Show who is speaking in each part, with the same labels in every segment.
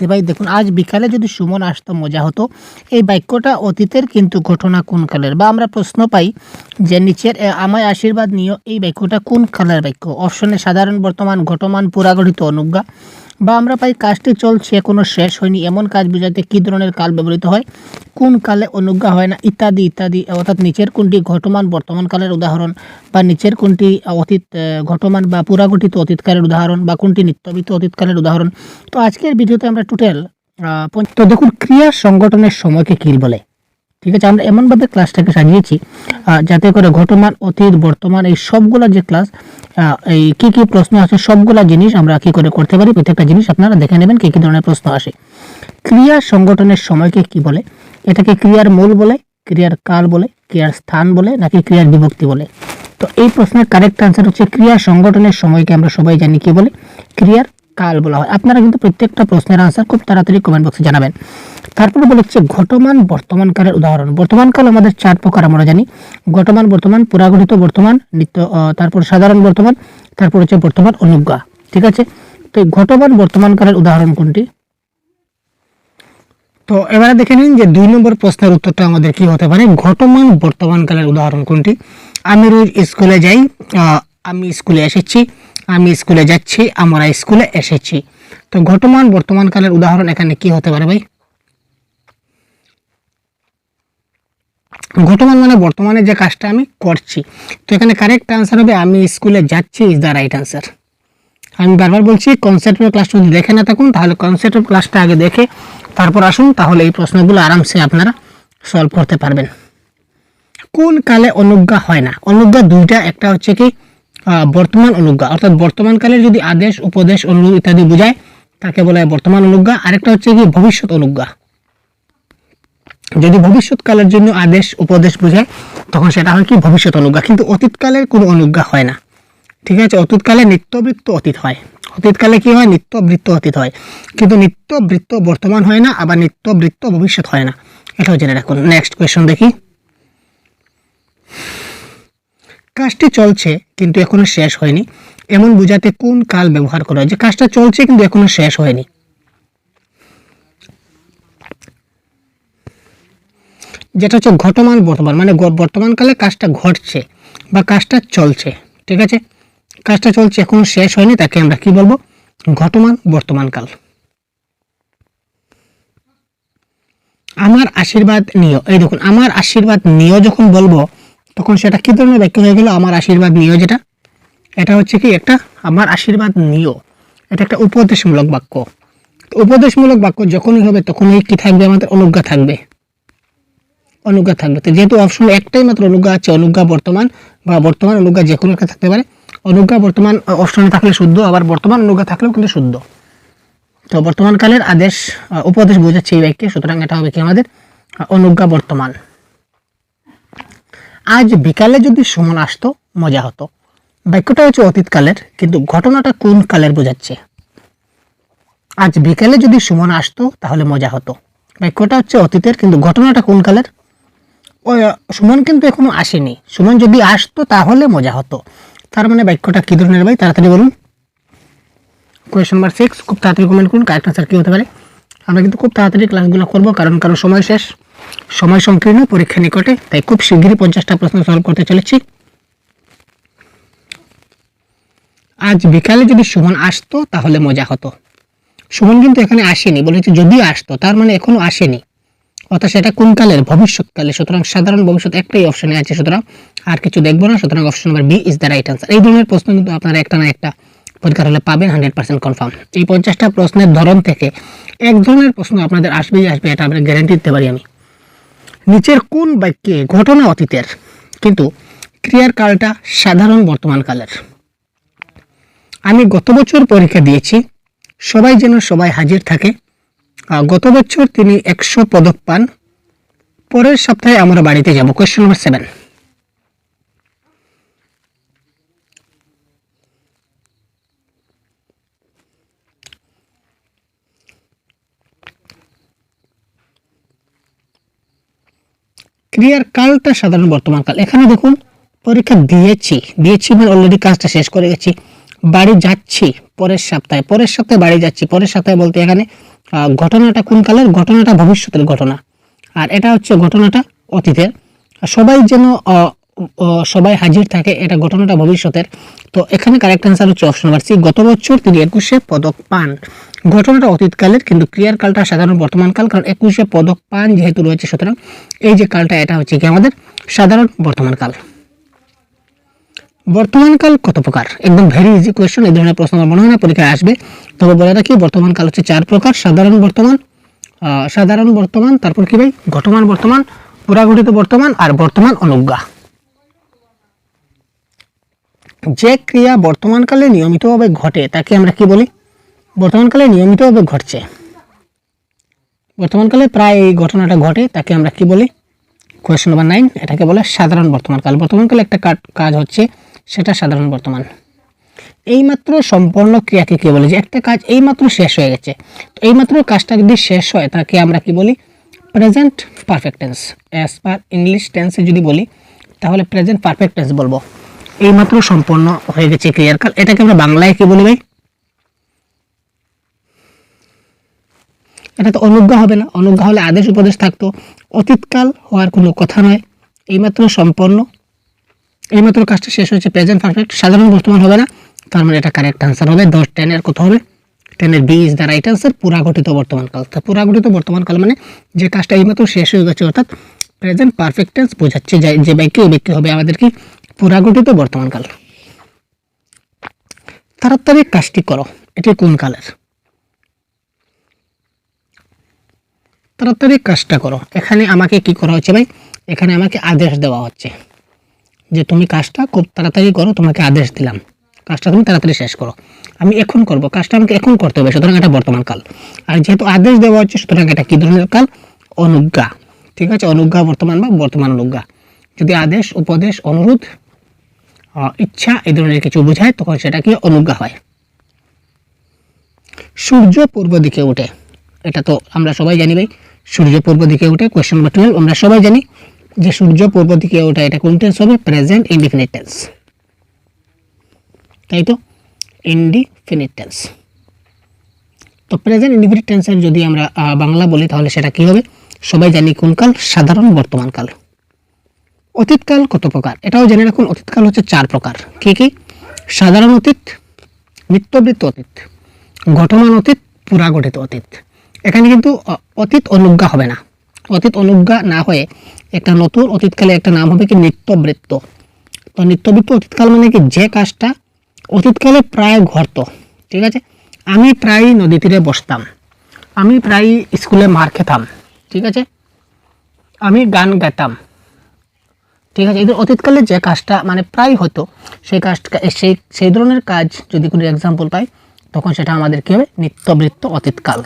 Speaker 1: শিক্ষার্থী ভাই, দেখুন আজ বিকালে যদি সুমন আসতো মজা হতো। এই বাক্যটা অতীতের কিন্তু ঘটনা কোন কালের? বা আমরা প্রশ্ন পাই যে নিচের আমায় আশীর্বাদ নিও, এই বাক্যটা কোন কালের বাক্য? অপশনে সাধারণ বর্তমান, ঘটমান, পুরাগঠিত, অনুজ্ঞা। বা আমরা পাই কাজটি চলছে এখনো শেষ হয়নি, এমন কাজ বোঝাতে কী ধরনের কাল ব্যবহৃত হয়? কোন কালে অনুজ্ঞা হয় না, ইত্যাদি ইত্যাদি। অর্থাৎ নিচের কোনটি ঘটমান বর্তমান কালের উদাহরণ, বা নিচের কোনটি অতীত ঘটমান বা পুরাগঠিত অতীতকালের উদাহরণ, বা কোনটি নিত্যবিত অতীতকালের উদাহরণ? তো আজকের ভিডিওতে আমরা টোটাল তো দেখুন, ক্রিয়া সংগঠনের সময়কে কী বলে। ঠিক আছে, আমরা এমনভাবে ক্লাসটাকে সাজিয়েছি যাতে করে ঘটমান, অতীত, বর্তমান এই সবগুলা যে ক্লাস এই কী কী প্রশ্ন আছে সবগুলা জিনিস আমরা কী করে করতে পারি, প্রত্যেকটা জিনিস আপনারা দেখে নেবেন কী কী ধরনের প্রশ্ন আসে। ক্রিয়া সংগঠনের সময়কে কি বলে? এটাকে ক্রিয়ার মূল বলে, ক্রিয়ার কাল বলে, ক্রিয়ার স্থান বলে, নাকি ক্রিয়ার বিভক্তি বলে? তো এই প্রশ্নের কারেক্ট আনসার হচ্ছে ক্রিয়া সংগঠনের সময়কে আমরা সবাই জানি কি বলে, ক্রিয়ার কাল বলা হয়। আপনারা কিন্তু প্রত্যেকটা প্রশ্নের আনসার খুব তাড়াতাড়ি কমেন্ট বক্সে জানাবেন। তারপরে বলেছে ঘটমান বর্তমান কালের উদাহরণ। বর্তমান কাল আমাদের 4 প্রকার আমরা জানি: ঘটমান বর্তমান, পুরাগঠিত বর্তমান, নিত্য, তারপর সাধারণ বর্তমান, তারপর হচ্ছে বর্তমান অনুজ্ঞা। ঠিক আছে, তো ঘটমান বর্তমান কালের উদাহরণ কোনটি? তো এবারে দেখে নিন যে 2 নম্বর প্রশ্নের উত্তরটা আমাদের কি হতে পারে। ঘটমান বর্তমান কালের উদাহরণ কোনটি? আমি রোজ স্কুলে যাই, আমি স্কুলে এসেছি, আমি স্কুলে যাচ্ছি, আমরা স্কুলে এসেছি। তো ঘটমান বর্তমান কালের উদাহরণ এখানে কি হতে পারে ভাই? ঘটমান মানে বর্তমানে যে কাজটা আমি করছি। তো এখানে কারেক্ট আনসার হবে আমি স্কুলে যাচ্ছি ইজ দ্য রাইট আনসার। আমি বারবার বলছি, কনসেপ্টের ক্লাসটা যদি দেখে না থাকুন তাহলে কনসেপ্টের ক্লাসটা আগে দেখে তারপর আসুন, তাহলে এই প্রশ্নগুলো আরামসে আপনারা সলভ করতে পারবেন। কোন কালে অনুজ্ঞা হয় না? অনুজ্ঞা দুইটা, একটা হচ্ছে কি বর্তমান অনুজ্ঞা, অর্থাৎ বর্তমান কালের যদি আদেশ, উপদেশ, অনুরোধ ইত্যাদি বোঝায় তাকে বলা হয় বর্তমান অনুজ্ঞা। আরেকটা হচ্ছে কি ভবিষ্যৎ অনুজ্ঞা। যদি ভবিষ্যৎকালের জন্য আদেশ, উপদেশ বোঝায় তখন সেটা হয় কি ভবিষ্যৎ অনুজ্ঞা। কিন্তু অতীতকালের কোনো অনুজ্ঞা হয় না। ঠিক আছে, অতীতকালে নিত্যবৃত্ত অতীত হয়। অতীতকালে কি হয়? নিত্যবৃত্ত অতীত হয়, কিন্তু নিত্যবৃত্ত বর্তমান হয় না, আবার নিত্যবৃত্ত ভবিষ্যৎ হয় না। এটাও জেনে রাখুন। নেক্সট কোয়েশ্চন দেখি। কাজটি চলছে কিন্তু এখনো শেষ হয়নি, এমন বোঝাতে কোন কাল ব্যবহার করা হয়? যে কাজটা চলছে কিন্তু এখনো শেষ হয়নি, যেটা হচ্ছে ঘটমান বর্তমান, মানে বর্তমান কালে কাজটা ঘটছে বা কাজটা চলছে। ঠিক আছে, কাজটা চলছে এখনো শেষ হয়নি, তাকে আমরা কি বলবো? ঘটমান বর্তমান কাল। আমার আশীর্বাদ নিও, এই দেখুন আমার আশীর্বাদ নিও যখন বলবো তখন সেটা কি ধরনের বাক্য হয়ে গেল? আমার আশীর্বাদ নিও, যেটা এটা হচ্ছে কি একটা আমার আশীর্বাদ নিও, এটা একটা উপদেশমূলক বাক্য। উপদেশমূলক বাক্য যখনই হবে তখনই কি থাকবে? আমাদের অনুজ্ঞা থাকবে, অনুজ্ঞা থাকবে। তো যেহেতু অপশন একটাই মাত্র অনুজ্ঞা আছে, অনুজ্ঞা বর্তমান বা বর্তমান অনুজ্ঞা যে কোনো একটা থাকতে পারে। অনুজ্ঞা বর্তমান অপশনে থাকলে শুদ্ধ, আবার বর্তমান অনুজ্ঞা থাকলেও কিন্তু শুদ্ধ। তো বর্তমান কালের আদেশ, উপদেশ বোঝাচ্ছে এই বাক্যে, সুতরাং এটা হবে কি আমাদের অনুজ্ঞা বর্তমান। আজ বিকালে যদি সুমন আসতো মজা হতো। বাক্যটা হচ্ছে অতীতকালের, কিন্তু ঘটনাটা কোন কালের বোঝাচ্ছে? আজ বিকালে যদি সুমন আসতো তাহলে মজা হতো, বাক্যটা হচ্ছে অতীতের, কিন্তু ঘটনাটা কোন কালের? ওই সুমন কিন্তু এখনো আসেনি, সুমন যদি আসতো তাহলে মজা হতো। তার মানে বাক্যটা কি ধরনের ভাই? তাড়াতাড়ি বলুন। কোয়েশ্চন নাম্বার 6 খুব তাড়াতাড়ি কমেন্ট করুন কারেক্ট আনসার কী হতে পারে। আমরা কিন্তু খুব তাড়াতাড়ি ক্লাসগুলো করবো, কারণ সময় শেষ, সময় সংকীর্ণ, পরীক্ষা নিকটে, তাই খুব শীঘ্রই 50টা প্রশ্ন সলভ করতে চলেছি। আজ বিকালে যদি সুমন আসতো তাহলে মজা হতো। সুমন কিন্তু এখানে আসেনি, বলেছে যদি আসতো, তার মানে এখনো আসেনি, অর্থাৎ সেটা কোন কালের? ভবিষ্যৎকালে। সুতরাং সাধারণ ভবিষ্যৎ একটাই অপশনে আছে, সুতরাং আর কিছু দেখবো না। সুতরাং option number B is the right answer. এই ধরনের প্রশ্ন কিন্তু আপনারা একটা না একটা পরীক্ষার হলে পাবেন 100% কনফার্ম। এই 50টা প্রশ্নের ধরন থেকে এক ধরনের প্রশ্ন আপনাদের আসবেই আসবে, এটা আমরা গ্যারান্টি দিতে পারি আমি। নিচের কোন বাক্যে ঘটনা অতীতের কিন্তু ক্রিয়ার কালটা সাধারণ বর্তমান কালের? আমি গত বছর পরীক্ষা দিয়েছি, সবাই যেন সবাই হাজির থাকে, গত বছর তিনি 100 পদক পান, পরের সপ্তাহে আমরা বাড়িতে যাব। Question number 7। ক্রিয়ার কালটা সাধারণ বর্তমান কাল। এখানে দেখুন পরীক্ষা দিয়েছি মানে অলরেডি কাজটা শেষ করে গেছি। বাড়ি যাচ্ছি পরের সপ্তাহে, পরের সপ্তাহে বাড়ি যাচ্ছি, পরের সপ্তাহে বলতে এখানে ঘটনাটা কোন কালের, ঘটনাটা ভবিষ্যতের ঘটনা, আর এটা হচ্ছে ঘটনাটা অতীতের। সবাই যেন সবাই হাজির থাকে, এটা ঘটনাটা ভবিষ্যতের। তো এখানে কারেক্ট অ্যান্সার হচ্ছে অপশন নাম্বার সি, গত বছর তিনি 21শে পদক পান। ঘটনাটা অতীতকালের, কিন্তু ক্রিয়ার কালটা সাধারণ বর্তমান কাল, কারণ 21শে পদক পান যেহেতু রয়েছে, সুতরাং এই যে কালটা এটা হচ্ছে কি আমাদের সাধারণ বর্তমান কাল। বর্তমান কাল কত প্রকার? একদম ভেরি ইজি কোয়েশ্চেন, এই ধরনের প্রশ্ন আমার মনে হয় না পরীক্ষায় আসবে। তবে বলে রাখি বর্তমান কাল হচ্ছে 4 প্রকার: সাধারণ বর্তমান, তারপর কি ভাই ঘটমান বর্তমান, পুরাগঠিত বর্তমান, আর বর্তমান অনুজ্ঞা। যে ক্রিয়া বর্তমানকালে নিয়মিতভাবে ঘটে তাকে আমরা কি বলি? বর্তমানকালে নিয়মিতভাবে ঘটছে, বর্তমানকালে প্রায় এই ঘটনাটা ঘটে, তাকে আমরা কি বলি? কোয়েশ্চন নাম্বার 9, এটাকে বলে সাধারণ বর্তমানকাল। বর্তমানকালে একটা কাজ হচ্ছে, সেটা সাধারণ বর্তমান। এইমাত্র সম্পন্ন ক্রিয়াকে কি বলে? যে একটা কাজ এইমাত্র শেষ হয়ে গেছে, তো এইমাত্র কাজটা যদি শেষ হয় তাকে আমরা কি বলি? Present perfect tense. As per English টেন্সে যদি বলি তাহলে প্রেজেন্ট পারফেক্ট টেন্স বলবো। এইমাত্র সম্পন্ন হয়ে গেছে ক্রিয়ার কাল, এটাকে আমরা বাংলায় কি বলি ভাই? এটা তো অনুজ্ঞা হবে না, অনুজ্ঞা হলে আদেশ উপদেশ থাকতো। অতীতকাল হওয়ার কোনো কথা নয়, এইমাত্র সম্পন্ন, এইমাত্র কাজটা শেষ হয়েছে, প্রেজেন্ট পারফেক্ট। সাধারণ বর্তমান হবে না, তার মানে এটা কারেক্ট আনসার হবে 10। 10 কত হবে? 10 B is the right answer, পুরাগঠিত বর্তমান কাল। তো পুরাগঠিত বর্তমান কাল মানে যে কাজটা এইমাত্র শেষ হয়ে গেছে, অর্থাৎ প্রেজেন্ট পারফেক্ট টেন্স বোঝাচ্ছে যে বাক্য, এই বাক্য হবে আমাদের কি? পুরাগঠিত বর্তমান কাল। তাড়াতাড়ি কাজটি করো, এটি কোন কালের? তাড়াতাড়ি কাজটা করো, এখানে আমাকে কি করা হচ্ছে ভাই? এখানে আমাকে আদেশ দেওয়া হচ্ছে যে তুমি কাজটা খুব তাড়াতাড়ি করো, তোমাকে আদেশ দিলাম কাজটা তুমি তাড়াতাড়ি শেষ করো। আমি এখন করব, কাজটা আমাকে এখন করতে হবে, সুতরাং এটা বর্তমান কাল। আর যেহেতু আদেশ দেওয়া হচ্ছে, সুতরাং এটা কি ধরনের কাল? অনুজ্ঞা। ঠিক আছে, অনুজ্ঞা বর্তমান বা বর্তমান অনুজ্ঞা। যদি আদেশ, উপদেশ, অনুরোধ, ইচ্ছা এই ধরনের কিছু বোঝায়, তখন সেটা কি অনুজ্ঞা হয়। সূর্য পূর্ব দিকে ওঠে, এটা তো আমরা সবাই জানি ভাই, সূর্য পূর্ব দিকে ওঠে। কোয়েশ্চন নাম্বার 12, আমরা সবাই জানি যে সূর্য পূর্ব দিকে ওঠে, এটা কোন টেন্স হবে? প্রেজেন্ট ইনডিফিনিট টেন্স, তাই তো, ইনডিফিনিট টেন্স। তো প্রেজেন্ট ইনডিফিনিট টেন্সের যদি আমরা বাংলা বলি তাহলে সেটা কি হবে? সবাই জানি কোন কাল? সাধারণ বর্তমান কাল। অতীতকাল কত প্রকার? এটাও জেনে রাখুন, অতীতকাল হচ্ছে 4 প্রকার। কি কি? সাধারণ অতীত, নিত্যবৃত্ত অতীত, ঘটমান অতীত, পুরাগঠিত অতীত। এখানে কিন্তু অতীত অনুজ্ঞা হবে না, অতীত অনুজ্ঞা না হয়ে একটা নতুন অতীতকালে একটা নাম হবে কি? নিত্যবৃত্ত। তো নিত্যবৃত্ত অতীতকাল মানে কি? যে কাজটা অতীতকালে প্রায় ঘটতো। ঠিক আছে, আমি প্রায় নদী তীরে বসতাম, আমি প্রায় স্কুলে মার খেতাম, ঠিক আছে, আমি গান গাইতাম, ঠিক আছে। এদের অতীতকালে যে কাজটা মানে প্রায় হতো, সেই কাজটা সেই ধরনের কাজ যদি কোনো এক্সাম্পল পাই, তখন সেটা আমাদের কী হবে? নিত্যবৃত্ত অতীতকাল।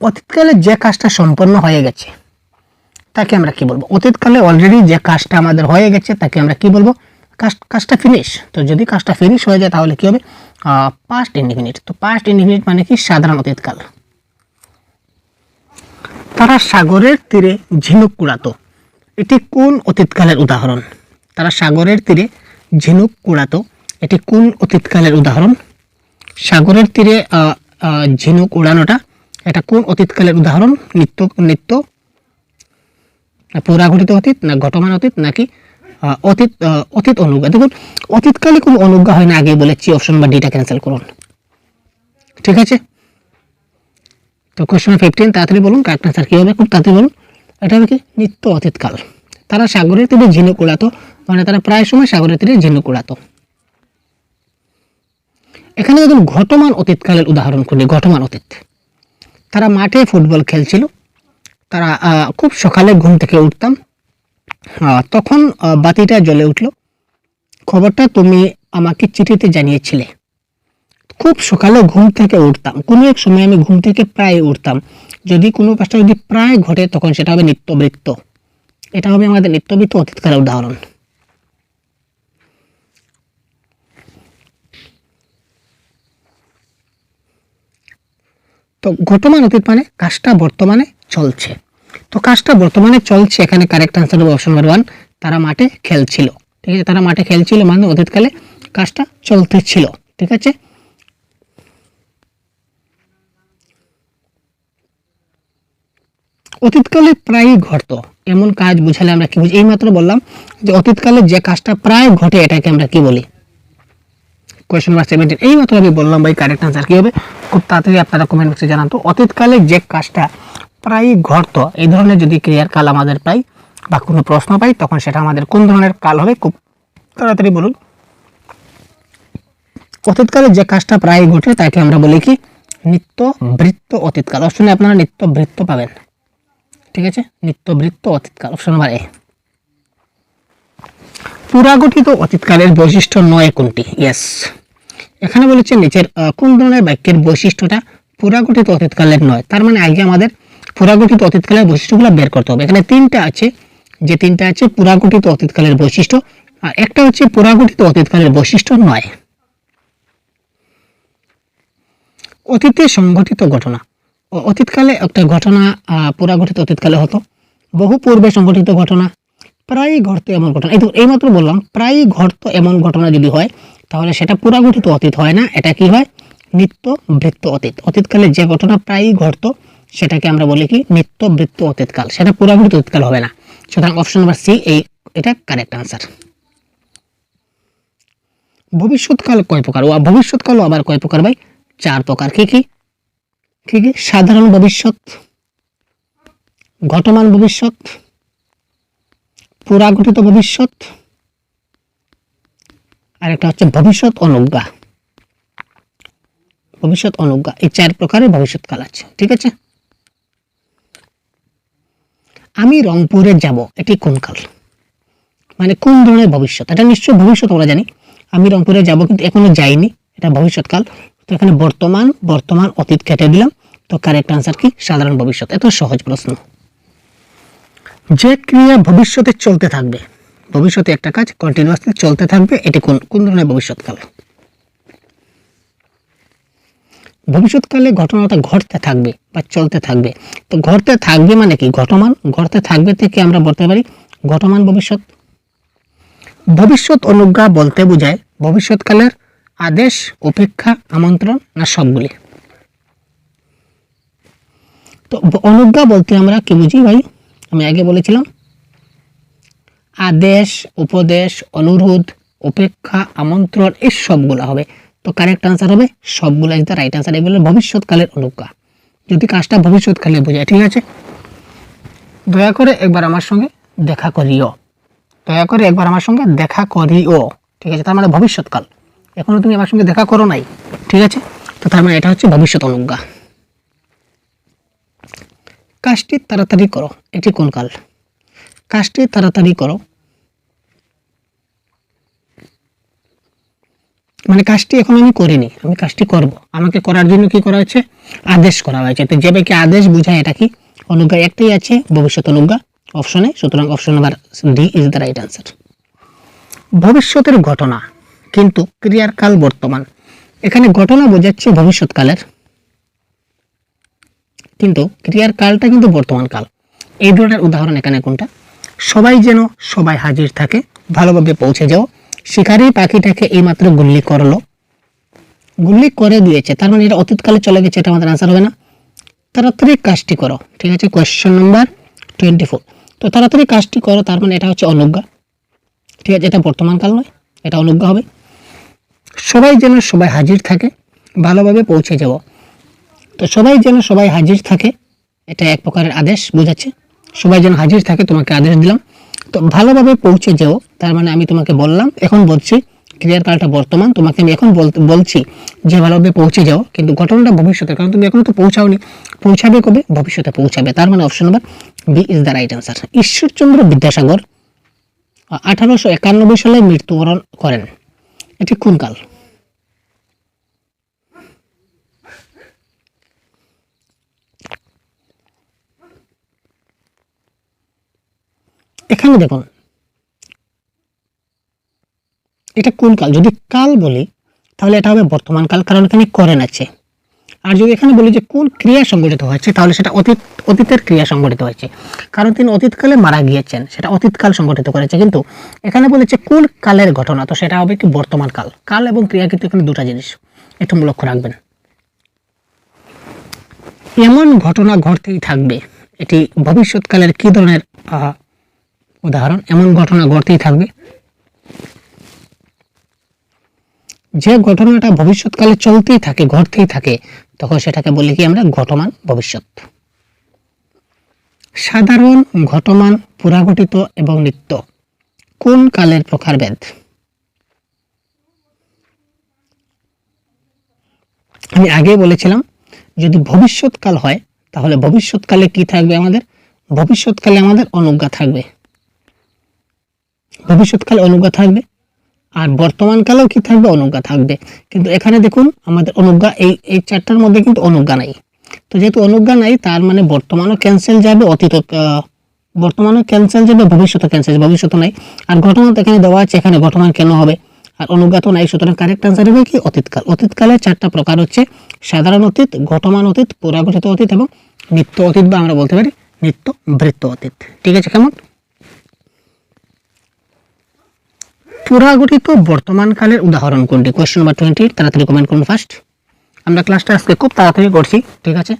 Speaker 1: অতীতকালে যে কাজটা সম্পন্ন হয়ে গেছে তাকে আমরা কি বলবো? অতীতকালে অলরেডি যে কাজটা আমাদের হয়ে গেছে তাকে আমরা কি বলবো? কাজটা ফিনিশ। তো যদি কাজটা ফিনিশ হয়ে যায় তাহলে কি হবে? Past indefinite. তো পাস্ট ইনডিফিনিট মানে কি? সাধারণ অতীতকাল। তারা সাগরের তীরে ঝিনুক কুড়াতো, এটি কোন অতীতকালের উদাহরণ? তারা সাগরের তীরে ঝিনুক কুড়াতো, এটি কোন অতীতকালের উদাহরণ? সাগরের তীরে ঝিনুক উড়ানোটা এটা কোন অতীতকালের উদাহরণ? নিত্য পুরাঘটিত অতীত, না ঘটমান অতীত, নাকি অতীত অনুজ্ঞা? দেখুন, অতীতকালে কোনো অনুজ্ঞা হয় না, আগে বলেছি। অপশন বা ডিটা ক্যান্সেল করুন, ঠিক আছে। তো কোশ্চেন 15 তাড়াতাড়ি বলুন, কারেক্ট আনসার কী হবে? খুব তাড়াতাড়ি বলুন। এটা হবে কি? নিত্য অতীতকাল। তারা সাগরের তীরে ঝিনুক উড়াতো, মানে তারা প্রায় সময় সাগরের তীরে ঝিনুক উড়াতো। এখানে দেখুন ঘটমান অতীতকালের উদাহরণ করি। ঘটমান অতীত, তারা মাঠে ফুটবল খেলছিল, তারা খুব সকালে ঘুম থেকে উঠতাম, তখন বাতিটা জ্বলে উঠলো, খবরটা তুমি আমাকে চিঠিতে জানিয়েছিলে। খুব সকালে ঘুম থেকে উঠতাম, কোনো এক সময় আমি ঘুম থেকে প্রায় উঠতাম। যদি কোনো কাজটা যদি প্রায় ঘটে তখন সেটা হবে নিত্যবৃত্ত। এটা হবে আমাদের নিত্যবৃত্ত অতীতকালের উদাহরণ। তো ঘটমান অতীত মানে কাজটা বর্তমানে চলছে। তো কাজটা বর্তমানে চলছে, এখানে কারেক্ট আনসার হবে অপশন নাম্বার 1, তারা মাঠে খেলছিল। ঠিক আছে, তারা মাঠে খেলছিল মানে অতীতকালে কাজটা চলতেছিল। ঠিক আছে, অতীতকালে প্রায়ই ঘটতো এমন কাজ বুঝালে আমরা কি বুঝি? এইমাত্র বললাম যে অতীতকালে যে কাজটা প্রায় ঘটে এটাকে আমরা কি বলি? কোয়েশ্চেন নাম্বার 17 এইমাত্র আমি বললাম ভাই, কারেক্ট আনসার কি হবে? খুব তাড়াতাড়ি আপনারা কমেন্ট বক্সে জানান তো। অতীতকালে যে কাজটা প্রায়ই ঘটতো, এই ধরনের যদি ক্রিয়ার কাল আমাদের পাই বা কোনো প্রশ্ন পাই, তখন সেটা আমাদের কোন ধরনের কাল হবে? খুব তাড়াতাড়ি বলুন। অতীতকালে যে কাজটা প্রায় ঘটে তাকে আমরা বলি কি? নিত্য বৃত্ত অতীতকাল। অপশনে আপনারা নিত্য বৃত্ত পাবেন, ঠিক আছে? নিত্য বৃত্ত অতীতকাল, অপশন নাম্বার এ। পুরাগঠিত অতীতকালের বৈশিষ্ট্য নয় কোনটি? ইয়েস, এখানে বলেছে নিচের কোন ধরনের বাক্যের বৈশিষ্ট্যটা পুরাগঠিত অতীতকালের নয়? তার মানে আগে আমাদের পুরাগঠিত অতীতকালের বৈশিষ্ট্যগুলো বের করতে হবে। এখানে তিনটা আছে, যে তিনটা আছে পুরাগঠিত অতীতকালের বৈশিষ্ট্য, আর একটা হচ্ছে পুরাগঠিত অতীতকালের বৈশিষ্ট্য নয়। অতীতে সংঘটিত ঘটনা, অতীতকালে একটা ঘটনা পুরাগঠিত অতীতকালে হতো। বহু পূর্বে সংঘটিত ঘটনা, প্রায়ই ঘটতো এমন ঘটনা। এইমাত্র বললাম প্রায়ই ঘটতো এমন ঘটনা যদি হয় তাহলে সেটা পুরাগঠিত অতীত হয় না, এটা কি হয়? নিত্য বৃত্ত অতীত। অতীতকালে যে ঘটনা প্রায়ই ঘটতো সেটাকে আমরা বলি কি? নিত্য বৃত্ত অতীতকাল, সেটা পুরাগঠিত অতীতকাল হবে না। সুতরাং অপশন নাম্বার সি এটা কারেক্ট আনসার। ভবিষ্যৎকাল কয় প্রকার? ভবিষ্যৎকালও আবার কয় প্রকার ভাই? 4 প্রকার। কি কি? সাধারণ ভবিষ্যৎ, ঘটমান ভবিষ্যৎ, পুরাগঠিত ভবিষ্যৎ, আর একটা হচ্ছে ভবিষ্যৎ অনুজ্ঞা। ভবিষ্যৎ অনুজ্ঞা, এই 4 প্রকারের ভবিষ্যৎকাল আছে, ঠিক আছে? আমি রংপুরে যাব, এটি কোন কাল? মানে কোন ধরনের ভবিষ্যৎ? এটা নিশ্চয়ই ভবিষ্যৎ, আমরা জানি। আমি রংপুরে যাব কিন্তু এখনো যাইনি, এটা ভবিষ্যৎকাল। তো এখানে বর্তমান অতীত কেটে দিলাম, তো কারেক্ট আনসার কি? সাধারণ ভবিষ্যৎ। এত সহজ প্রশ্ন। যে ক্রিয়া ভবিষ্যতে চলতে থাকবে, ভবিষ্যতে একটা কাজ কন্টিনিউয়াসলি চলতে থাকবে, এটি কোন ধরনের ভবিষ্যৎকাল? ভবিষ্যৎকালে ঘটনাটা ঘটতে থাকবে বা চলতে থাকবে। তো ঘটতে থাকবে মানে কি? ঘটতে থাকবে থেকে আমরা বলতে পারি ঘটমান ভবিষ্যৎ। ভবিষ্যৎ অনুজ্ঞা বলতে বোঝায় ভবিষ্যৎকালের আদেশ, অপেক্ষা, আমন্ত্রণ, না সবগুলি? তো অনুজ্ঞা বলতে আমরা কি বুঝি ভাই? আমি আগে বলেছিলাম আদেশ, উপদেশ, অনুরোধ, অপেক্ষা, আমন্ত্রণ, এই সবগুলো হবে। তো কারেক্ট আনসার হবে সবগুলো ইজ দ্য রাইট আনসার। এগুলো ভবিষ্যৎকালের অনুজ্ঞা, যদি কাজটা ভবিষ্যৎকালে বোঝায়, ঠিক আছে? দয়া করে একবার আমার সঙ্গে দেখা করিও, ঠিক আছে? তার মানে ভবিষ্যৎকাল, এখনো তুমি আমার সঙ্গে দেখা করো নাই, ঠিক আছে? তো তার মানে এটা হচ্ছে ভবিষ্যৎ অনুজ্ঞা। কাজটি তাড়াতাড়ি করো, এটি কোন কাল? কাজটি তাড়াতাড়ি করো মানে কাজটি এখন আমি করিনি, আমি কাজটি করব, আমাকে করার জন্য কি করা হয়েছে? আদেশ করা হয়েছে। তো যে ব্যক্তি আদেশ বোঝায় এটা কি? অনুজ্ঞা। একটাই আছে, ভবিষ্যৎ অনুজ্ঞা অপশনে। সুতরাং option number D is the right answer. ভবিষ্যতের ঘটনা কিন্তু ক্রিয়ার কাল বর্তমান, এখানে ঘটনা বোঝাচ্ছে ভবিষ্যৎকালের, কিন্তু ক্রিয়ার কালটা কিন্তু বর্তমান কাল। এই ধরনের উদাহরণ এখানে কোনটা? সবাই যেন সবাই হাজির থাকে, ভালোভাবে পৌঁছে যাও, শিকারী পাখিটাকে এইমাত্র গুল্লি করলো, গুল্লি করে দিয়েছে, তার মানে এটা অতীতকালে চলে গেছে, এটা আমাদের আনসার হবে না। তাড়াতাড়ি কাজটি করো, ঠিক আছে? Question number 24। তো তাড়াতাড়ি কাজটি করো, তার মানে এটা হচ্ছে অনুজ্ঞা, ঠিক আছে? এটা বর্তমান কাল নয়, এটা অনুজ্ঞা হবে। সবাই যেন সবাই হাজির থাকে, ভালোভাবে পৌঁছে যাও, তো সবাই যেন সবাই হাজির থাকে, এটা এক প্রকারের আদেশ বোঝাচ্ছে। সবাই যেন হাজির থাকে, তোমাকে আদেশ দিলাম। তো ভালোভাবে পৌঁছে যাও, তার মানে আমি তোমাকে বললাম, এখন বলছি ক্রিয়ার কালটা বর্তমান, তোমাকে আমি এখন বলছি যে ভালোভাবে পৌঁছে যাও, কিন্তু ঘটনাটা ভবিষ্যতে, কারণ তুমি এখনো তো পৌঁছাওনি। পৌঁছাবে কবে? ভবিষ্যতে পৌঁছাবে। তার মানে option number B is the right answer. Ishwarchandra Vidyasagar 1891 সালে মৃত্যুবরণ করেন, এটি কোন কাল? এখানে দেখুন এটা কোন কাল? যদি কাল বলি তাহলে এটা হবে বর্তমান কাল, কারণ এখানে করেন আছে। আর যদি এখানে বলি যে কোন ক্রিয়া সংঘটিত হয়েছে, তাহলে সেটা অতীতের ক্রিয়া সংঘটিত হয়েছে, কারণ তিনি অতীতকালে মারা গিয়েছেন, সেটা অতীতকাল সংঘটিত করেছে। কিন্তু এখানে বলেছে কোন কালের ঘটনা, তো সেটা হবে কি বর্তমান কাল। কাল এবং ক্রিয়া কিন্তু এখানে দুটা জিনিস, একটু লক্ষ্য রাখবেন। এমন ঘটনা ঘটতেই থাকবে, এটি ভবিষ্যৎকালের কি ধরনের উদাহরণ? এমন ঘটনা ঘটতেই থাকবে যে ঘটনাটা ভবিষ্যৎকালে চলতেই থাকে, ঘটতেই থাকে, তখন সেটাকে বলি কি আমরা? ঘটমান ভবিষ্যৎ। সাধারণ, ঘটমান, পুরাঘটিত এবং নিত্য কোন কালের প্রকারভেদ? আমি আগে বলেছিলাম যদি ভবিষ্যৎকাল হয় তাহলে ভবিষ্যৎকালে কি থাকবে আমাদের? ভবিষ্যৎকালে আমাদের অনুজ্ঞা থাকবে, ভবিষ্যৎকালে অনুজ্ঞা থাকবে, আর বর্তমান কালেও কি থাকবে? অনুজ্ঞা থাকবে। কিন্তু এখানে দেখুন আমাদের অনুজ্ঞা এই চারটার মধ্যে কিন্তু অনুজ্ঞা নাই। তো যেহেতু অনুজ্ঞা নাই তার মানে বর্তমানও ক্যান্সেল যাবে, অতীত বর্তমানও ক্যান্সেল যাবে, ভবিষ্যৎও ক্যান্সেল যাবে, ভবিষ্যৎ নাই। আর ঘটনা তো এখানে দেওয়া আছে, এখানে ঘটনা কেন হবে? আর অনুজ্ঞা তো নাই, সুতরাং কারেক্ট আনসার হবে কি? অতীতকাল। অতীতকালের চারটা প্রকার হচ্ছে সাধারণ অতীত, ঘটমান অতীত, পুরাঘটিত অতীত এবং নিত্য অতীত, বা আমরা বলতে পারি নিত্য বৃত্ত অতীত। ঠিক আছে? কেমন? পুরাঘটিত বর্তমান কালের উদাহরণ কোনটি? Question number 28। তাড়াতাড়ি কমেন্ট করুন ফার্স্ট। আমরা ক্লাসটা আজকে খুব তাড়াতাড়ি করছি, ঠিক আছে?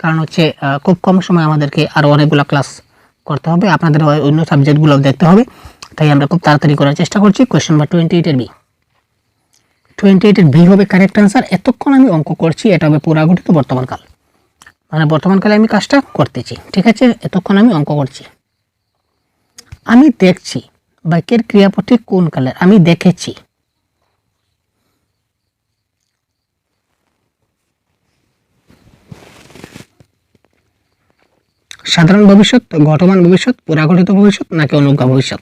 Speaker 1: কারণ হচ্ছে খুব কম সময় আমাদেরকে আরও অনেকগুলো ক্লাস করতে হবে, আপনাদের অন্য সাবজেক্টগুলো দেখতে হবে, তাই আমরা খুব তাড়াতাড়ি করার চেষ্টা করছি। কোয়েশ্চেন নাম্বার 28 এর বি, 28 এর বি হবে কারেক্ট আনসার। এতক্ষণ আমি অঙ্ক করছি, এটা হবে পুরাঘটিত বর্তমানকাল, মানে বর্তমানকালে আমি কাজটা করতেছি, ঠিক আছে? এতক্ষণ আমি অঙ্ক করছি। আমি দেখছি বাক্যের ক্রিয়াপদটি কোন কালের? আমি দেখেছি। সাধারণ ভবিষ্যৎ, ঘটমান ভবিষ্যৎ, পুরাঘটিত ভবিষ্যৎ নাকি অনুজ্ঞা ভবিষ্যৎ?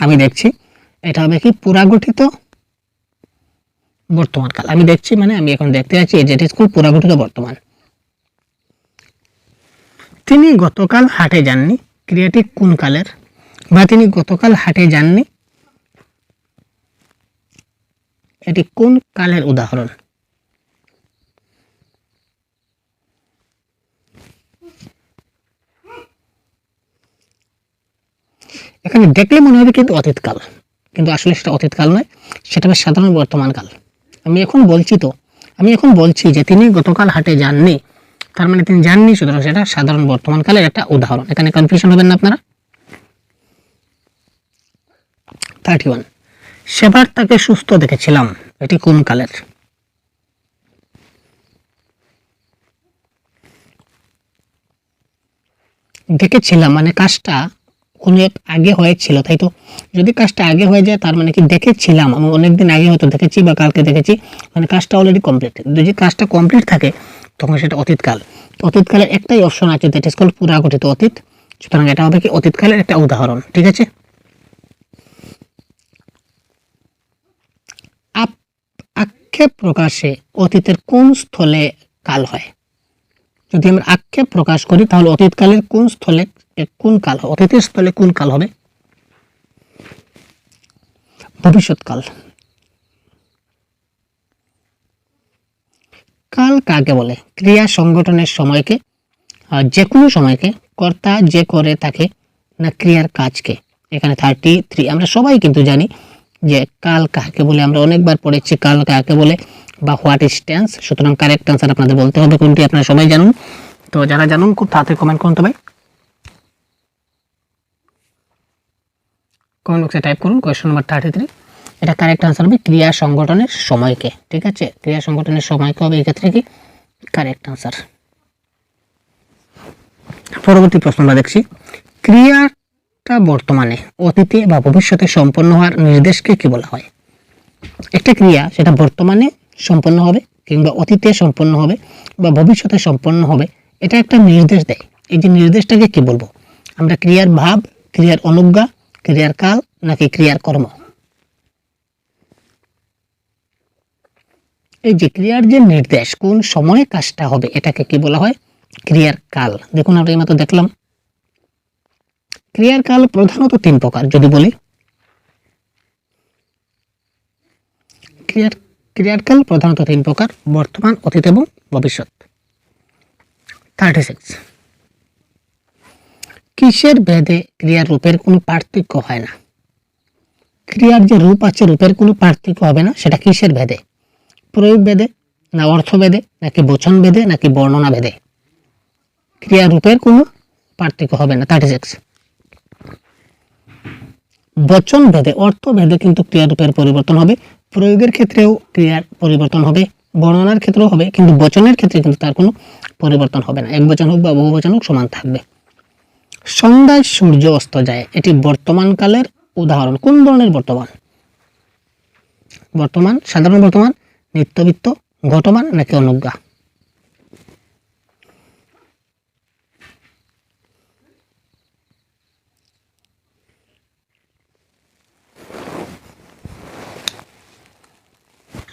Speaker 1: আমি দেখছি, এটা হবে কি? পুরাঘটিত বর্তমানকাল। আমি দেখছি মানে আমি এখন দেখতে যাচ্ছি, যেটা স্কুল পুরাঘটিত বর্তমান। তিনি গতকাল হাটে যাননি, ক্রিয়াটি কোন কালের? বা তিনি গতকাল হাটে যাননি, এটি কোন কালের উদাহরণ? এখানে দেখলে মনে হবে কিন্তু অতীতকাল, কিন্তু আসলে সেটা অতীতকাল নয়, সেটা হবে সাধারণ বর্তমানকাল। আমি এখন বলছি যে তিনি গতকাল হাটে যাননি, তার মানে তিনি যাননি, সুতরাং সেটা সাধারণ বর্তমানকালের একটা উদাহরণ। এখানে কনফিউশন হবেন না আপনারা। 31, সেবার তাকে সুস্থ দেখেছিলাম, এটি কোন কালের? দেখেছিলাম মানে কাজটা কোনো এক আগে হয়েছিল, তাই তো? যদি কাজটা আগে হয়ে যায় তার মানে কি দেখেছিলাম, আমি অনেকদিন আগে হয়তো দেখেছি বা কালকে দেখেছি, মানে কাজটা অলরেডি কমপ্লিট। যদি কাজটা কমপ্লিট থাকে তখন সেটা অতীতকাল। অতীতকালের একটাই অপশন আছে, দ্যাট ইজ কল্ড পুরাঘটিত অতীত, সুতরাং এটা হবে কি? অতীতকালের একটা উদাহরণ। ঠিক আছে? আক্ষেপ প্রকাশে অতীতের কোন স্থলে কাল হয়? যদি আমরা আক্ষেপ প্রকাশ করি তাহলে অতীতকালের কোন স্থলে কোন কাল হবে? অতীতের স্থলে কোন কাল হবে? ভবিষ্যৎকাল। কাল কাকে বলে? ক্রিয়া সংগঠনের সময়কে, যে কোনো সময়কে, কর্তা যে করে তাকে, না ক্রিয়ার কাজকে? এখানে 33 আমরা সবাই কিন্তু জানি যে কাল কাকে বলে, আমরা অনেকবার পড়েছি কাল কাকে বলে বা হোয়াট ইজ টেন্স। সুতরাং কারেক্ট আনসার আপনাদের বলতে হবে কোনটি, আপনারা সবাই জানুন। তো যারা জানুন খুব তাড়াতাড়ি কমেন্ট করুন, তো ভাই কমেন্ট বক্সে টাইপ করুন কোয়েশ্চেন নাম্বার 33। এটা কারেক্ট আনসার হবে ক্রিয়া সংগঠনের সময়কে। ঠিক আছে? ক্রিয়া সংগঠনের সময়কে হবে এক্ষেত্রে কি কারেক্ট আনসার। পরবর্তী প্রশ্নটা দেখছি, ক্রিয়াটা বর্তমানে, অতীতে বা ভবিষ্যতে সম্পন্ন হওয়ার নির্দেশকে কি বলা হয়? একটা ক্রিয়া সেটা বর্তমানে সম্পন্ন হবে কিংবা অতীতে সম্পন্ন হবে বা ভবিষ্যতে সম্পন্ন হবে, এটা একটা নির্দেশ দেয়। এই যে নির্দেশটাকে কি বলবো আমরা? ক্রিয়ার ভাব, ক্রিয়ার অনুজ্ঞা, ক্রিয়ার কাল নাকি ক্রিয়ার কর্ম? এই যে ক্রিয়ার যে নির্দেশ, কোন সময়ে কাজটা হবে, এটাকে কি বলা হয়? ক্রিয়ার কাল। দেখুন আমরা এইমাত্র দেখলাম ক্রিয়ার কাল প্রধানত 3 প্রকার। যদি বলি ক্রিয়ার কাল প্রধানত 3 প্রকার: বর্তমান, অতীত এবং ভবিষ্যৎ। 36, কিসের ভেদে ক্রিয়ার রূপের কোনো পার্থক্য হয় না? ক্রিয়ার যে রূপ আছে, রূপের কোনো পার্থক্য হবে না, সেটা কিসের ভেদে? প্রয়োগ ভেদে, না অর্থ ভেদে, নাকি বচন ভেদে, নাকি বর্ণনা ভেদে? ক্রিয়ারূপের কোনো পার্থক্য হবে না। 36 বচন ভেদে অর্থ ভেদে কিন্তু ক্রিয়ারূপের পরিবর্তন হবে, প্রয়োগের ক্ষেত্রেও ক্রিয়ার পরিবর্তন হবে, বর্ণনার ক্ষেত্রেও হবে, কিন্তু বচনের ক্ষেত্রে কিন্তু তার কোনো পরিবর্তন হবে না। একবচন হোক বা বহুবচন হোক সমান থাকবে। সন্ধ্যায় সূর্য অস্ত যায়, এটি বর্তমান কালের উদাহরণ। কোন ধরনের বর্তমান? বর্তমান, সাধারণ বর্তমান, নিত্যবৃত্ত, ঘটমান নাকি অনুজ্ঞা?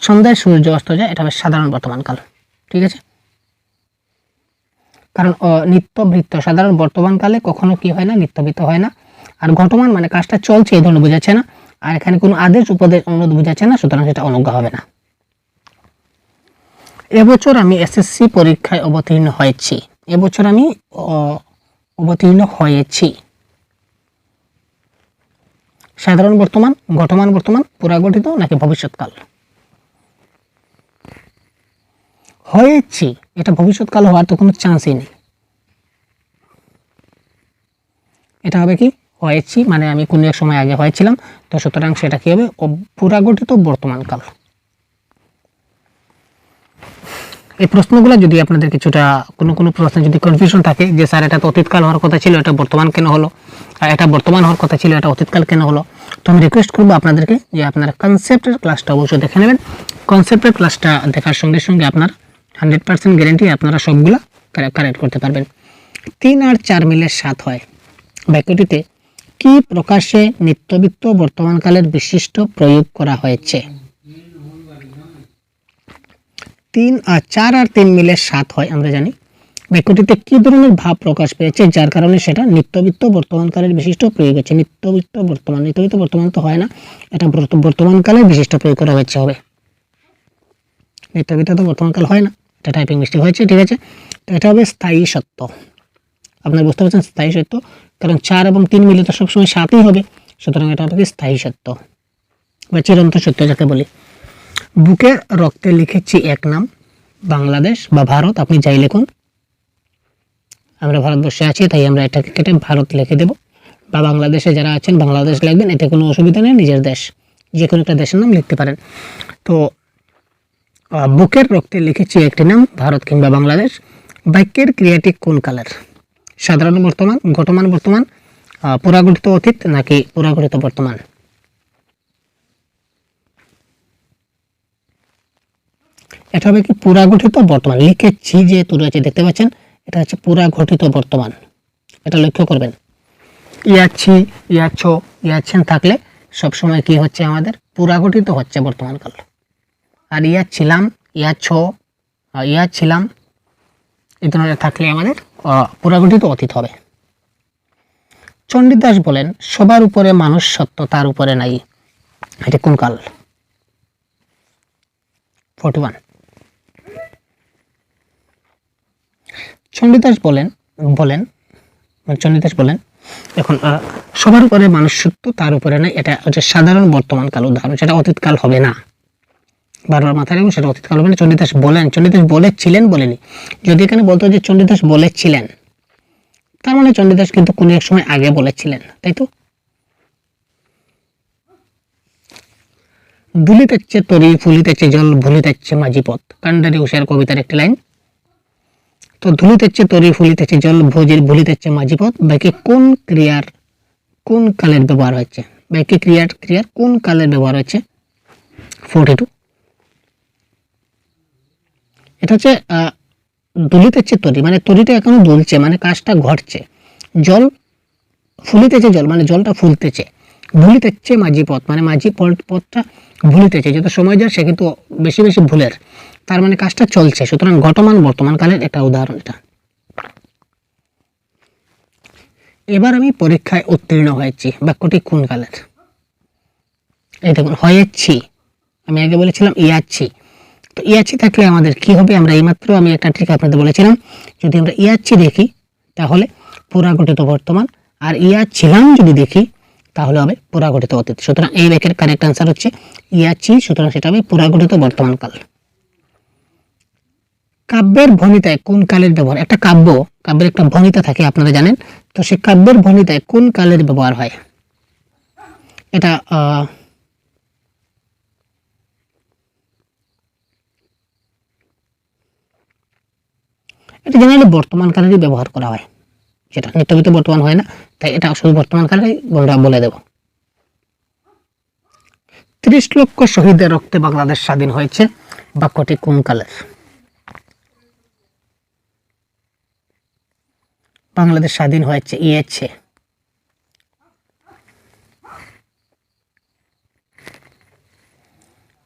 Speaker 1: সন্ধ্যায় সূর্য অস্ত যায়, এটা হবে সাধারণ বর্তমান কাল। ঠিক আছে, কারণ নিত্যবৃত্ত সাধারণ বর্তমান কালে কখনো কি হয় না, নিত্যবৃত্ত হয় না। আর ঘটমান মানে কাজটা চলছে এই ধরনের বোঝাচ্ছে না, আর এখানে কোনো আদেশ উপদেশ অনুরোধ বোঝাচ্ছে না, সুতরাং সেটা অনুজ্ঞা হবে না। এবছর আমি এসএসসি পরীক্ষায় অবতীর্ণ হয়েছি, এবছর আমি অবতীর্ণ হয়েছি। সাধারণ বর্তমান, ঘটমান বর্তমান, পুরাগঠিত নাকি ভবিষ্যৎকাল? হয়েছি, এটা ভবিষ্যৎকাল হওয়ার তো কোনো চান্সই নেই। এটা হবে কি হয়েছি মানে আমি কোনো এক সময় আগে হয়েছিলাম, তো সুতরাং সেটা কি হবে পুরাগঠিত বর্তমান কাল। এই প্রশ্নগুলো যদি আপনাদের কিছুটা কোনো প্রশ্নে যদি কনফিউশন থাকে যে স্যার এটা তো অতীতকাল হওয়ার কথা ছিল, এটা বর্তমান কেন হলো, আর এটা বর্তমান হওয়ার কথা ছিল, এটা অতীতকাল কেন হলো, তো আমি রিকোয়েস্ট করবো আপনাদেরকে যে আপনারা কনসেপ্টের ক্লাসটা অবশ্যই দেখে নেবেন। কনসেপ্টের ক্লাসটা দেখার সঙ্গে সঙ্গে আপনার 100% গ্যারেন্টি আপনারা সবগুলা কারেক্ট করতে পারবেন। 3 আর 4 মিলে 7 হয়, বাক্যটিতে কি প্রকাশে নিত্যবৃত্ত বর্তমানকালের বিশিষ্ট প্রয়োগ করা হয়েছে? 3 আর 4 আর 3 মিলে 7 হয়, আমরা জানি। বাক্যটিতে কি ধরনের ভাব প্রকাশ পেয়েছে যার কারণে সেটা নিত্যবৃত্ত বর্তমানকালের বিশিষ্ট প্রয়োগ হচ্ছে? নিত্যবৃত্ত বর্তমান তো হয় না, এটা বর্তমানকালের বিশিষ্ট প্রয়োগ করা হয়েছে হবে। নিত্যবৃত্ত তো বর্তমানকাল হয় না, এটা টাইপিং মিস্টেক হয়েছে। ঠিক আছে, তো এটা হবে স্থায়ী সত্য। আপনারা বুঝতে পারছেন স্থায়ী সত্য, কারণ 4 এবং 3 মিলে তো সবসময় 7ই হবে, সুতরাং এটা হবে স্থায়ী সত্য বা চিরন্তন সত্য যাকে বলি। বুকের রক্তে লিখেছি এক নাম, বাংলাদেশ বা ভারত, আপনি যাই লিখুন। আমরা ভারতবর্ষে আছি তাই আমরা এটাকে কেটে ভারত লিখে দেব, বা বাংলাদেশে যারা আছেন বাংলাদেশ লিখবেন, এতে কোনো অসুবিধা নেই, নিজের দেশ যে কোনো একটা দেশের নাম লিখতে পারেন। তো বুকের রক্তে লিখেছি একটি নাম, ভারত কিংবা বাংলাদেশ। বাক্যের ক্রিয়াটি কোন কালের? সাধারণ বর্তমান, ঘটমান বর্তমান, পুরাগঠিত অতীত নাকি পুরাগঠিত বর্তমান? এটা হবে কি পুরাগঠিত বর্তমান। লিখেছি যেহেতু রয়েছে দেখতে পাচ্ছেন, এটা হচ্ছে পুরাগঠিত বর্তমান, এটা লক্ষ্য করবেন। ইয়াছি, ইয়াছ, ইয়াছেন থাকলে সবসময় কি হচ্ছে আমাদের পুরাগঠিত হচ্ছে বর্তমানকাল। আর ইয়াছিলাম, ইয়াছ, ইয়াছিলাম এই ধরনের থাকলে আমাদের পুরাগঠিত অতীত হবে। চণ্ডীদাস বলেন সবার উপরে মানুষ সত্য, তার উপরে নাই, এটা কোন কাল? 41 চণ্ডীদাস বলেন এখন সবার উপরে মানুষ সত্য, তার উপরে নাই, এটা হচ্ছে সাধারণ বর্তমান কাল উদাহরণ, সেটা অতীতকাল হবে না। বারবার মাথায় রাখুন, সেটা অতীতকাল হবে না। চণ্ডীদাস বলেছিলেন বলেনি। যদি এখানে বলতো যে চণ্ডীদাস বলেছিলেন, তার মানে চণ্ডীদাস কিন্তু কোনো এক সময় আগে বলেছিলেন, তাই তো। দুলিতেচ্ছে তরি, ফুলিতেছে জল, ভুলিতেছে মাঝি পথ, কান্ডারি হুঁশিয়ার কবিতার একটি লাইন। তো ধুলিতেছে তরি, ফুলিতেছে জল, ভুলিতেছে মাঝি পথ, বাকি কোন ক্রিয়ার কোন কালের ব্যবহার হচ্ছে? বাকি ক্রিয়ার কোন কালের ব্যবহার হচ্ছে? 42 এটা হচ্ছে দুলিতেছে তরি মানে তরিটা এখনো দুলছে, মানে কাজটা ঘটছে। জল ফুলিতেছে জল মানে জলটা ফুলতেছে। ভুলিতেছে মাঝি পথ মানে মাঝি পথটা ভুলিতেছে, যত সময় যায় সে কিন্তু বেশি বেশি ভুলের, তার মানে কাজটা চলছে। সুতরাং ঘটমান বর্তমান কালের একটা উদাহরণ এটা। এবার আমি পরীক্ষায় উত্তীর্ণ হয়েছি, বাক্যটি কোন কালের? এই দেখুন হয়েছি, আমি আগে বলেছিলাম ইয়াচ্ছি, তো ইয়াচ্ছি থাকলে আমাদের কি হবে? আমরা এইমাত্র আমি একটা ট্রিক আপনাদের বলেছিলাম, যদি আমরা ইয়াচ্ছি দেখি তাহলে পুরাগঠিত বর্তমান, আর ইয়াচ্ছিলাম যদি দেখি তাহলে হবে পুরাগঠিত অতীত। সুতরাং এই বাক্যের কারেক্ট আনসার হচ্ছে ইয়াচ্ছি, সুতরাং সেটা হবে পুরাগঠিত বর্তমান কাল। কাব্যের ভণিতায় কোন কালের ব্যবহার? একটা কাব্যের একটা ভণিতা থাকে আপনারা জানেন, তো সেই কাব্যের ভণিতায় কোন কালের ব্যবহার হয়? এটা এটা জেনারেলি বর্তমান কালেরই ব্যবহার করা হয়, যেটা নিত্যবিত্ত বর্তমান হয় না, তাই এটা শুধু বর্তমান কালেই বলে দেব। 30 লক্ষ শহীদের রক্তে বাংলাদেশ স্বাধীন হয়েছে, বাক্যটি কোন কালের? বাংলাদেশ স্বাধীন হয়েছে ইয়েছে।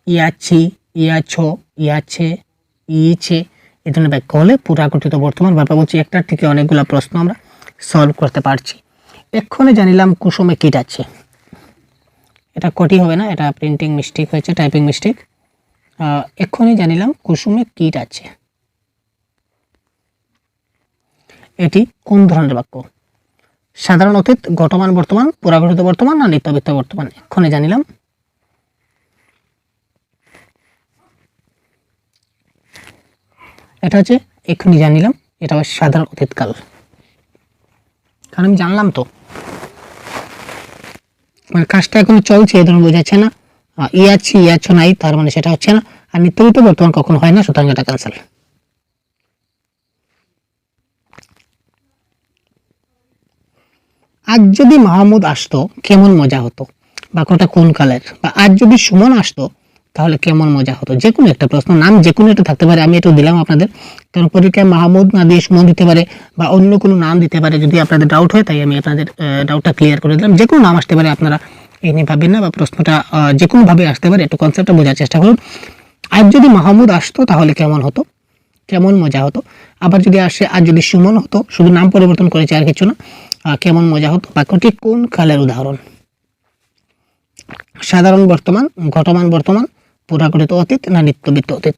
Speaker 1: ইয়াছি, ইয়াছো, ইয়াছে, ইয়েছে এই ধরনের বাক্য হলে পুরাগঠিত বর্তমান। বারবার বলছি, একটার থেকে অনেকগুলো প্রশ্ন আমরা সলভ করতে পারছি। এক্ষণে জানিলাম কুসুমে কীট আছে। এটা কটি হবে না, এটা প্রিন্টিং মিস্টেক হয়েছে, টাইপিং মিস্টেক। এক্ষণে জানিলাম কুসুমে কীট আছে, এটি কোন ধরনের বাক্য? সাধারণ অতীত, ঘটমান বর্তমান, পুরাগঠিত বর্তমান না নিত্যবিত্ত বর্তমান? এক্ষণে জানিলাম এটা হচ্ছে এক্ষুনি জানিলাম, এটা হচ্ছে সাধারণ অতীতকাল, কারণ আমি জানলাম তো, মানে কাজটা এখন চলছে এই ধরনের বোঝাচ্ছে না। ইয়াছি, ইয়াছো নাই, তার মানে সেটা হচ্ছে না। আর নিত্যবিত্ত বর্তমান কখনো হয় না, সুতরাং এটা ক্যান্সেল। আজ যদি মাহমুদ আসতো কেমন মজা হতো, বাক্যটা কোন কালের? বা আজ যদি সুমন আসতো তাহলে কেমন মজা হতো? যে কোনো একটা প্রশ্ন, নাম যে কোনো একটা থাকতে পারে, আমি একটু দিলাম আপনাদের, কারণ পরীক্ষায় মাহমুদ না দিয়ে সুমন দিতে পারে বা অন্য কোনো নাম দিতে পারে। যদি আপনাদের ডাউট হয়, তাই আমি আপনাদের ডাউটটা ক্লিয়ার করে দিলাম। যে কোনো নাম আসতে পারে, আপনারা এই নিয়ে ভাবেন না, বা প্রশ্নটা যে কোনোভাবে আসতে পারে, একটু কনসেপ্টটা বোঝার চেষ্টা করুন। আজ যদি মাহমুদ আসতো তাহলে কেমন হতো, কেমন মজা হতো। আবার যদি আসে আজ যদি সুমন হতো, শুধু নাম পরিবর্তন করেছে আর কিছু না, কেমন মজা হতো। বাক্যটি কোন কালের উদাহরণ? সাধারণ বর্তমান, ঘটমান বর্তমান, পুরাগঠিত অতীত না নিত্যবিত্ত অতীত?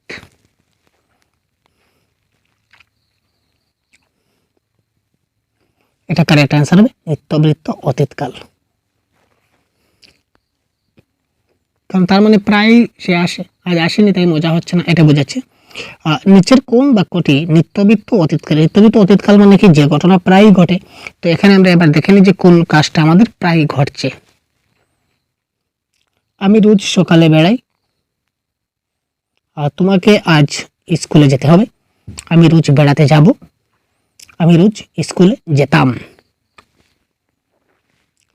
Speaker 1: এটা কারেক্ট অ্যান্সার হবে নিত্যবৃত্ত অতীতকাল, কারণ তার মানে প্রায় সে আসে, আজ আসেনি তাই মজা হচ্ছে না, এটা বোঝাচ্ছে। নিচের কোন বাক্যটি নিত্যবৃত্ত অতীতকাল? নিত্যবৃত্ত অতীতকাল মানে কি, যে ঘটনা প্রায় ঘটে। তো এখানে আমরা এবার দেখে নিই যে কোন কাজটা আমাদের প্রায় ঘটছে। আমি রোজ সকালে বেড়াই, তোমাকে আজ স্কুলে যেতে হবে। আমি রোজ বেড়াতে যাব, আমি রোজ স্কুলে যেতাম।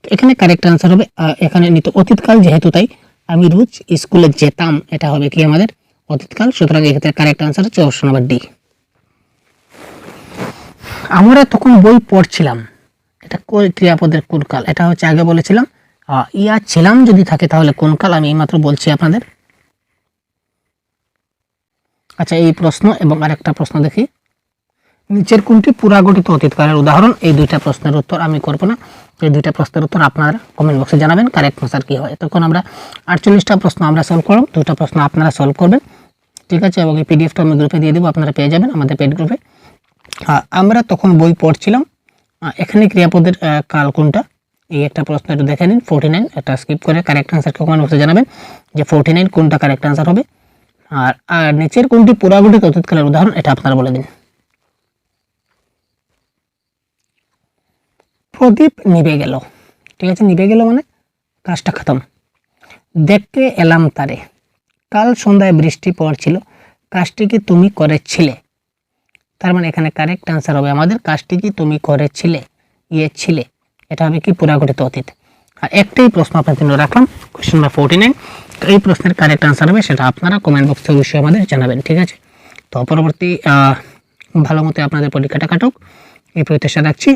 Speaker 1: এখানে কারেক্ট আনসার হবে, এখানে নিত্য অতীতকাল যেহেতু, তাই আমি রোজ স্কুলে যেতাম, এটা হবে কি আমাদের অতীতকাল। সুতরাং এক্ষেত্রে কারেক্ট আনসার হচ্ছে অপশন নাম্বার ডি। আমরা তখন বই পড়ছিলাম, এটা ক্রিয়াপদের কোন কাল? এটা হচ্ছে আগে বলেছিলাম ইয়া ছিলাম যদি থাকে তাহলে কোন কাল, আমি এইমাত্র বলছি আপনাদের। আচ্ছা, এই প্রশ্ন এবং আরেকটা প্রশ্ন দেখি, নিচের কোনটি পুরাগঠিত অতীতকালের উদাহরণ? এই দুইটা প্রশ্নের উত্তর আমি করব না, এই দুইটা প্রশ্নের উত্তর আপনারা কমেন্ট বক্সে জানাবেন কারেক্ট আনসার কি হয়। তখন আমরা 48টা প্রশ্ন আমরা সলভ করব, দুইটা প্রশ্ন আপনারা সলভ করবেন, ঠিক আছে? এবং এই পিডিএফটা আমি গ্রুপে দিয়ে দেবো, আপনারা পেয়ে যাবেন আমাদের পেড গ্রুপে। আমরা তখন বই পড়ছিলাম, এখানে ক্রিয়াপদের কাল কোনটা? এই একটা প্রশ্ন একটু দেখে নিন, 49, এটা স্কিপ করে কারেক্ট আনসারকে কমেন্ট বক্সে জানাবেন যে 49 কোনটা কারেক্ট আনসার হবে। আর নিচের কোনটি পুরাগঠিত অতীতকালের উদাহরণ, এটা আপনারা বলে দিন। প্রদীপ নিভে গেল, ঠিক আছে? নিভে গেল মানে কাজটা খতম। দেখতে এলাম তারে, কাল সন্ধ্যায় বৃষ্টি পড়ছিল, কাজটি কি তুমি করেছিলে? তার মানে এখানে কারেক্ট আনসার হবে আমাদের কাজটি কি তুমি করেছিলে, ছিলে, এটা হবে কি পুরাগঠিত অতীত। আর একটাই প্রশ্ন আপনার জন্য রাখলাম, কোয়েশ্চেন নাম্বার 49, এই প্রশ্নের কারেক্ট আনসার হবে, সেটা আপনারা কমেন্ট বক্সে অবশ্যই আমাদের জানাবেন, ঠিক আছে? তো পরবর্তী ভালো মতো আপনাদের পরীক্ষাটা কাটুক, এই প্রত্যাশা রাখছি।